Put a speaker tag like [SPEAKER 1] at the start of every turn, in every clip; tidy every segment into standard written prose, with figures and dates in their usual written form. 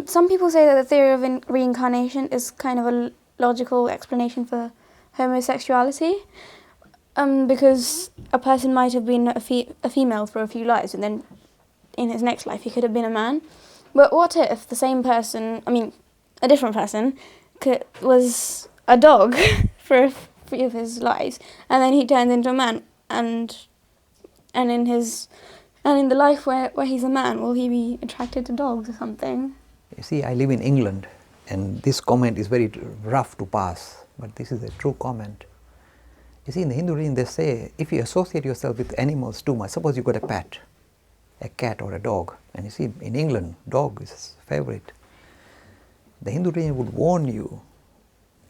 [SPEAKER 1] some people say that the theory of reincarnation is kind of a logical explanation for homosexuality, because a person might have been a female for a few lives, and then in his next life he could have been a man. But what if the same person, a different person, was a dog for a few of his lives, and then he turns into a man, and in the life where he's a man, will he be attracted to dogs or something?
[SPEAKER 2] You see, I live in England, and this comment is very rough to pass, but this is a true comment. You see, in the Hindu religion they say, if you associate yourself with animals too much, suppose you got a pet, a cat or a dog, and you see, in England, dog is his favorite. The Hindu religion would warn you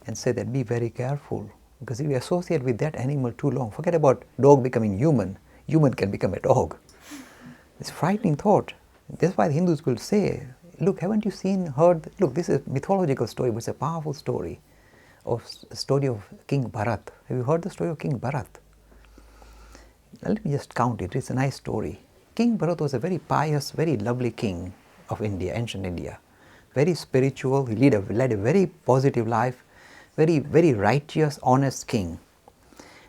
[SPEAKER 2] and say that be very careful, because if you associate with that animal too long, forget about dog becoming human, human can become a dog. It's a frightening thought. That's why the Hindus will say, look, haven't you heard, look, this is a mythological story, but it's a powerful story, a story of King Bharat. Have you heard the story of King Bharat? Let me just count it, it's a nice story. King Bharat was a very pious, very lovely king of India, ancient India. Very spiritual, he led a very positive life, very, very righteous, honest king.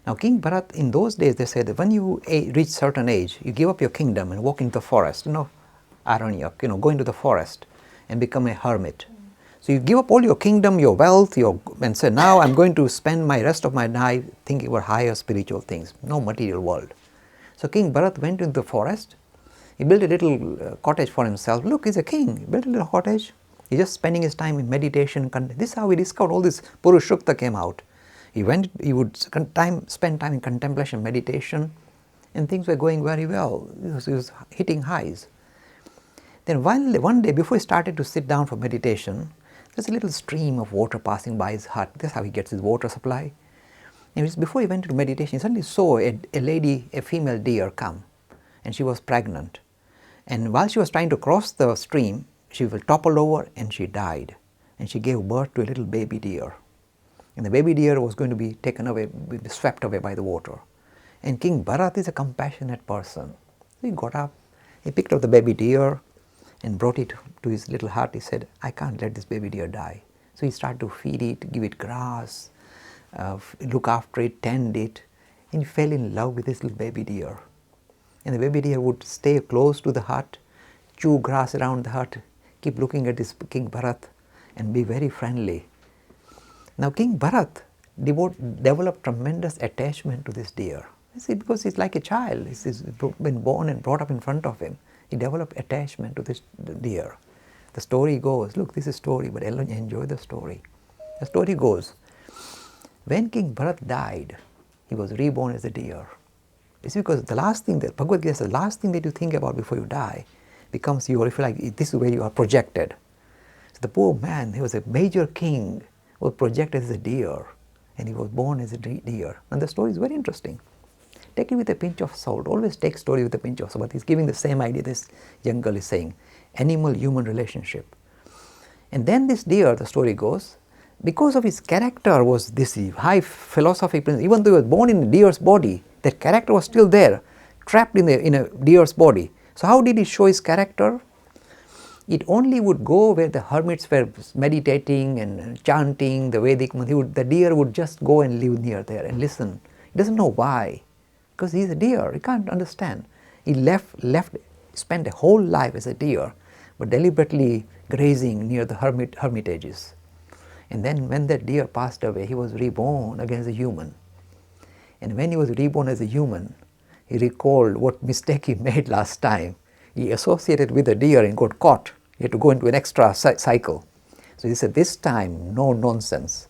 [SPEAKER 2] Now King Bharat, in those days they said that when you reach certain age, you give up your kingdom and walk into the forest, Aranyak, go into the forest and become a hermit. So you give up all your kingdom, your wealth, and say, now I'm going to spend my rest of my life thinking about higher spiritual things, no material world. So King Bharat went into the forest, he built a little cottage for himself. Look, he's a king, he built a little cottage, he's just spending his time in meditation. This is how he discovered all this Purushukta came out. He would spend time in contemplation, meditation, and things were going very well. He was hitting highs. Then one day, before he started to sit down for meditation, there's a little stream of water passing by his hut. That's how he gets his water supply. And before he went into meditation, he suddenly saw a lady, a female deer come, and she was pregnant. And while she was trying to cross the stream, she toppled over and she died. And she gave birth to a little baby deer. And the baby deer was going to be taken away, swept away by the water. And King Bharat is a compassionate person. He got up, he picked up the baby deer and brought it to his little hut. He said, I can't let this baby deer die. So he started to feed it, give it grass, look after it, tend it, and he fell in love with this little baby deer. And the baby deer would stay close to the hut, chew grass around the hut, keep looking at this King Bharat and be very friendly. Now King Bharat developed tremendous attachment to this deer. You see, because he's like a child, he's been born and brought up in front of him. He developed attachment to this deer. The story goes, look, this is a story, but enjoy the story. The story goes, when King Bharat died, he was reborn as a deer. It's because the last thing that Bhagavad Gita says, the last thing that you think about before you die becomes your, if you like, this is where you are projected. So the poor man, he was a major king, was projected as a deer, and he was born as a deer. And the story is very interesting. Take it with a pinch of salt. Always take story with a pinch of salt. But he's giving the same idea this young girl is saying. Animal-human relationship. And then this deer, the story goes, because of his character was this high philosophic principle, even though he was born in a deer's body, that character was still there, trapped in a deer's body. So how did he show his character? It only would go where the hermits were meditating and chanting, the Vedic, the deer would just go and live near there and listen. He doesn't know why, because he's a deer, he can't understand. He spent a whole life as a deer, but deliberately grazing near the hermitages. And then when that deer passed away, he was reborn again as a human. And when he was reborn as a human, he recalled what mistake he made last time. He associated with the deer and got caught. He had to go into an extra cycle. So he said, this time, no nonsense.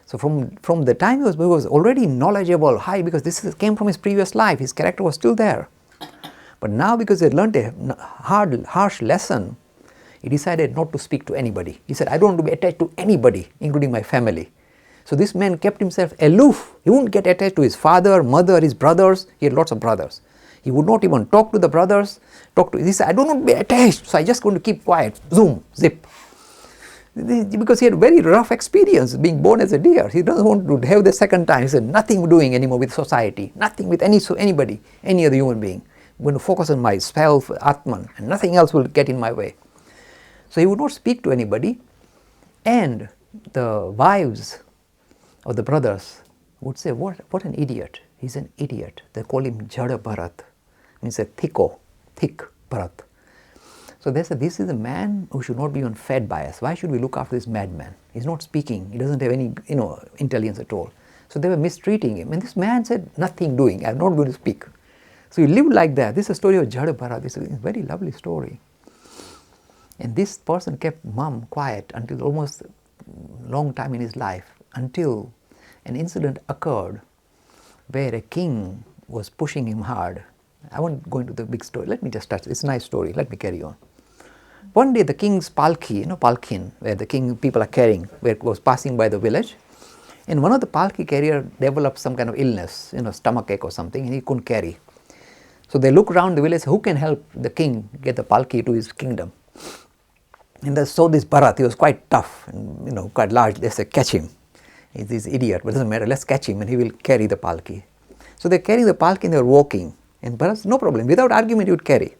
[SPEAKER 2] So from the time he was already knowledgeable, high, because this came from his previous life. His character was still there. But now because he had learned a harsh lesson, he decided not to speak to anybody. He said, I don't want to be attached to anybody, including my family. So this man kept himself aloof. He wouldn't get attached to his father, mother, his brothers. He had lots of brothers. He would not even talk to the brothers. He said, I don't want to be attached, so I just going to keep quiet. Zoom, zip. Because he had very rough experience being born as a deer. He doesn't want to have the second time. He said, nothing doing anymore with society, nothing with anybody, any other human being. I'm going to focus on myself, Atman, and nothing else will get in my way. So he would not speak to anybody, and the wives of the brothers would say, what an idiot, he's an idiot. They call him Jada Bharat, means a thick Bharat. So they said, this is a man who should not be even fed by us. Why should we look after this madman? He's not speaking, he doesn't have any intelligence at all. So they were mistreating him, and this man said, nothing doing, I'm not going to speak. So he lived like that. This is a story of Jada Bharat. This is a very lovely story. And this person kept mum quiet until almost a long time in his life, until an incident occurred where a king was pushing him hard. I won't go into the big story. Let me just touch. It's a nice story. Let me carry on. One day the king's palki, palkin, where the king people are carrying, where it was passing by the village, and one of the palki carrier developed some kind of illness, stomachache or something, and he couldn't carry. So they look around the village, who can help the king get the palki to his kingdom? And they saw this Bharat, he was quite tough and quite large. They said, catch him. He's this idiot, but it doesn't matter, let's catch him and he will carry the palki. So they carry the palki and they were walking. And Bharat said, no problem, without argument he would carry.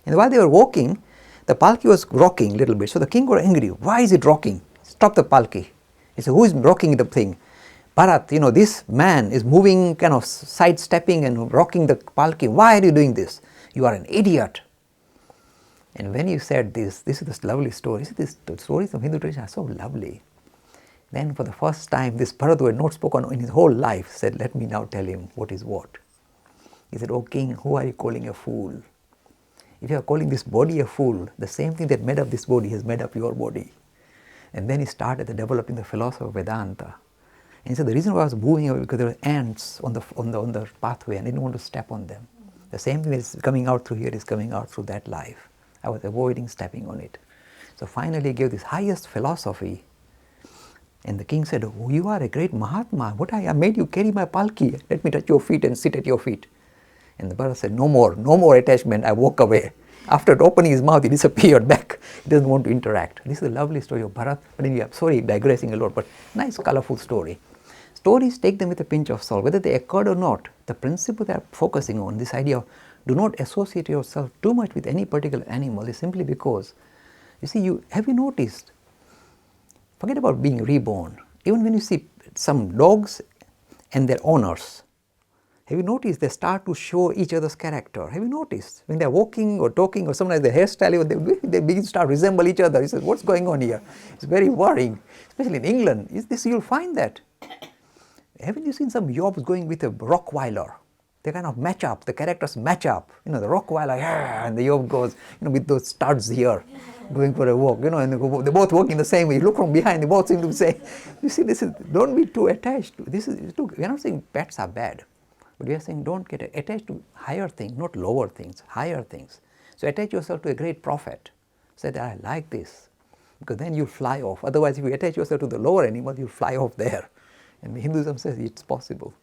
[SPEAKER 2] And while they were walking, the palki was rocking a little bit. So the king got angry. Why is it rocking? Stop the palki. He said, who is rocking the thing? Bharat, this man is moving, kind of sidestepping and rocking the palki. Why are you doing this? You are an idiot. And when you said this is this lovely story. The stories of Hindu tradition are so lovely. Then for the first time, this Bharat, who had not spoken in his whole life, said, let me now tell him what is what. He said, O king, who are you calling a fool? If you are calling this body a fool, the same thing that made up this body has made up your body. And then he started developing the philosophy of Vedanta. And he said, the reason why I was moving away because there were ants on the pathway and I didn't want to step on them. The same thing that is coming out through here is coming out through that life. I was avoiding stepping on it. So finally he gave this highest philosophy. And the king said, oh, you are a great Mahatma. What I made you carry my palki. Let me touch your feet and sit at your feet. And the Bharat said, no more attachment. I walk away. After opening his mouth, he disappeared back. He doesn't want to interact. This is a lovely story of Bharat. But anyway, I'm sorry, digressing a lot, but nice, colorful story. Stories, take them with a pinch of salt. Whether they occurred or not, the principle they are focusing on, this idea of do not associate yourself too much with any particular animal, is simply because, you see, have you noticed, forget about being reborn, even when you see some dogs and their owners, have you noticed they start to show each other's character? Have you noticed? When they are walking or talking or sometimes their hairstyle, they begin to start resemble each other. You say, what's going on here? It's very worrying, especially in England. You'll find that. Haven't you seen some yobs going with a Rottweiler? They kind of match up, the characters match up. The Rottweiler, and the yob goes, with those studs here, going for a walk, and they both walk in the same way. You look from behind, they both seem to say, you see, don't be too attached. We're not saying pets are bad. But we are saying don't get attached to higher things, not lower things, higher things. So attach yourself to a great prophet. Say that I like this, because then you'll fly off. Otherwise, if you attach yourself to the lower animal, you'll fly off there. And Hinduism says it's possible.